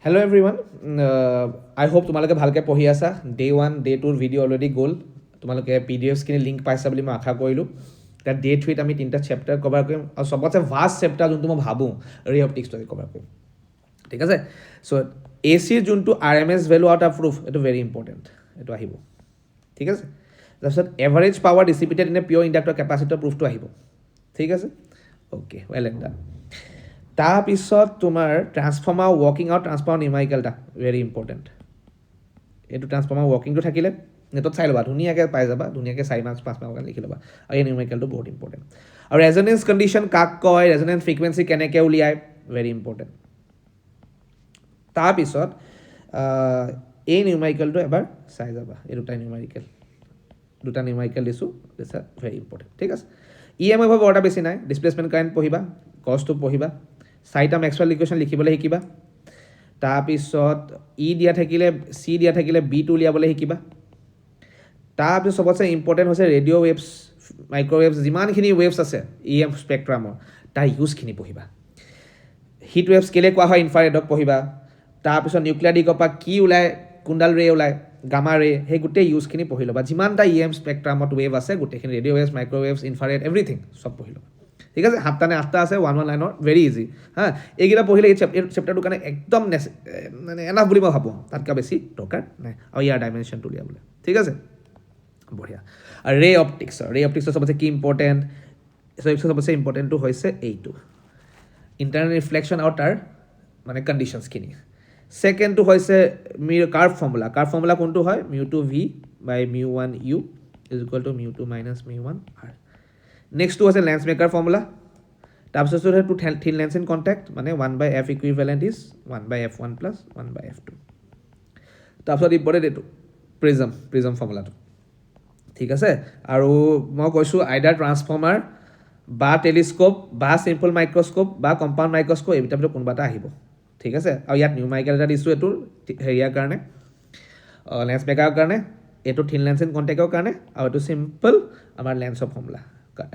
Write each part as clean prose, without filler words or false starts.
hello' everyone আই hope তোমালোকে ভালকৈ পঢ়ি আছা ডে 1 ডে 2ৰ ভিডিঅ' অলৰেডি গ'ল তোমালোকে PDFছখিনি লিংক পাইছা বুলি মই আশা কৰিলোঁ এতিয়া ডে 3ত আমি 3টা চেপ্টাৰ কভাৰ কৰিম আৰু চবতছে ভাষ্ট চেপ্টাৰ যোনটো মই ভাবোঁ ৰে অপটিক্সটো কভাৰ কৰিম ঠিক আছে চ' ACৰ যোনটো RMS value out of proof এইটো ভেৰি ইম্পৰ্টেণ্ট এইটো আহিব ঠিক আছে তাৰপিছত average power dissipated in a pure inductor capacitor প্ৰুফটো আহিব ঠিক আছে অ'কে ৱেল এণ্ড ডান তাৰপিছত তোমাৰ ট্ৰান্সফৰ্মাৰ ৱৰ্কিং আৰু ট্ৰান্সফৰ্মাৰ নিউমাৰিকেলটা ভেৰি ইম্পৰ্টেণ্ট এইটো ট্ৰান্সফৰ্মাৰ ৱৰ্কিংটো থাকিলে নেটত চাই ল'বা ধুনীয়াকৈ পাই যাবা ধুনীয়াকৈ 4 মাৰ্কছ 5 মাৰ্কৰ লিখি ল'বা আৰু এই নিউমাৰিকেলটো বহুত ইম্পৰ্টেণ্ট আৰু ৰেজনেঞ্চ কণ্ডিশ্যন কাক কয় ৰেজনেঞ্চ ফ্ৰিকুৱেঞ্চি কেনেকৈ উলিয়ায় ভেৰি ইম্পৰ্টেণ্ট তাৰপিছত এই নিউমাৰিকেলটো এবাৰ চাই যাবা এই দুটা নিউমাৰিকেল দিছোঁ দিছ আৰ ভেৰি ইম্পৰ্টেণ্ট ঠিক আছে EMI বৰ এটা বেছি নাই ডিছপ্লেচমেণ্ট কাৰেণ্ট পঢ়িবা কষ্টটো পঢ়িবা 4টা মেক্সৱেল ইকুৱেশ্যন লিখিবলৈ শিকিবা তাৰপিছত দিয়া থাকিলে C দিয়া থাকিলে বিটো উলিয়াবলৈ শিকিবা তাৰপিছত চবতছে ইম্পৰ্টেণ্ট হৈছে ৰেডিঅ' ৱেভছ মাইক্ৰ'ৱেভছ যিমানখিনি ৱেভছ আছে EM স্পেক্ট্ৰামৰ তাৰ ইউজখিনি পঢ়িবা হিট ৱেভছ কেলৈ কোৱা হয় ইনফ্ৰাৰেডক পঢ়িবা তাৰপিছত নিউক্লিয়াৰ দিগৰ পৰা কি ওলায় কোনডাল ৰে ওলায় গামা ৰে সেই গোটেই ইউজখিনি পঢ়ি ল'বা যিমানটা EM স্পেক্ট্ৰামত ৱেভ আছে গোটেইখিনি ৰেডিঅ' ৱেভছ মাইক্ৰ'ৱেভছ ইনফ্ৰাৰেড এভৰিথিং চব পঢ়ি ল'বা ঠিক আছে 7টা নে 8টা আছে 1 লাইনৰ ভেৰি ইজি হা এইকেইটা পঢ়িলে এই চেপ্টাৰটোৰ কাৰণে একদম মানে এনাফ বুলি মই ভাবোঁ তাতকৈ বেছি দৰকাৰ নাই আৰু ইয়াৰ ডাইমেনশ্যনটো উলিয়াবলৈ ঠিক আছে বঢ়িয়া আৰু ৰে অপটিক্সৰ চবতছে কি ইম্পৰ্টেণ্ট চবতছে ইম্পৰ্টেণ্টটো হৈছে এইটো ইণ্টাৰনেল ৰিফ্লেকশ্যন আৰু তাৰ মানে কণ্ডিশ্যনছখিনি ছেকেণ্ডটো হৈছে কাৰ্ভ ফৰ্মুলা কোনটো হয় μ2v by μ1u is equal to μ2 minus μ1r নেক্সটটো হৈছে লেন্স মেকাৰ ফৰ্মুলা তাৰপিছত হৈছে টু থিন লেন্স ইন কণ্টেক্ট মানে 1/f equivalent is 1/f1 plus 1/f2 তাৰপিছত ইম্পৰ্টেণ্ট এইটো প্ৰিজম ফৰ্মুলাটো ঠিক আছে আৰু মই কৈছোঁ আইডাৰ ট্ৰান্সফৰ্মাৰ বা টেলিস্কোপ বা চিম্পল মাইক্ৰস্কোপ বা কম্পাউণ্ড মাইক্ৰস্কোপ এইকেইটাৰ ভিতৰত কোনোবা এটা আহিব ঠিক আছে আৰু ইয়াত নিউমাৰিকেল এটা দিছোঁ এইটো হেৰিয়াৰ কাৰণে লেন্স মেকাৰৰ কাৰণে এইটো থিন লেন্স ইন কণ্টেক্টৰ কাৰণে আৰু এইটো চিম্পল আমাৰ লেন্সৰ ফৰ্মুলা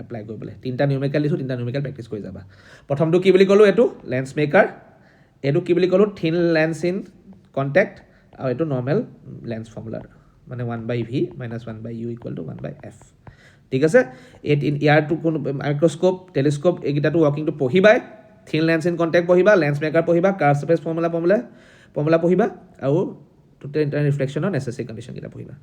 এপ্লাই কৰিবলৈ 3টা নিউমেৰিকেল দিছোঁ 3টা নিউমেৰিকেল প্ৰেক্টিছ কৰি যাবা প্ৰথমটো কি বুলি ক'লোঁ এইটো লেন্স মেকাৰ এইটো কি বুলি ক'লোঁ থিন লেন্স ইন কণ্টেক্ট আৰু এইটো নৰ্মেল লেন্স ফৰ্মুলাৰ মানে 1/v minus 1/u equal to 1/f ঠিক আছে ইয়াৰটো কোনো মাইক্ৰস্কোপ টেলিস্কোপ এইকেইটাটো ৱৰ্কিংটো পঢ়িবাই থিন লেন্স ইন কণ্টেক্ট পঢ়িবা লেন্স মেকাৰ পঢ়িবা কাৰ্ভ চাৰ্ফেচ ফৰ্মুলা পঢ়িবা আৰু টোটেল ইণ্টাৰনেল ৰিফ্লেকশ্যনৰ নেচেচেৰী কণ্ডিশ্যনকেইটা পঢ়িবা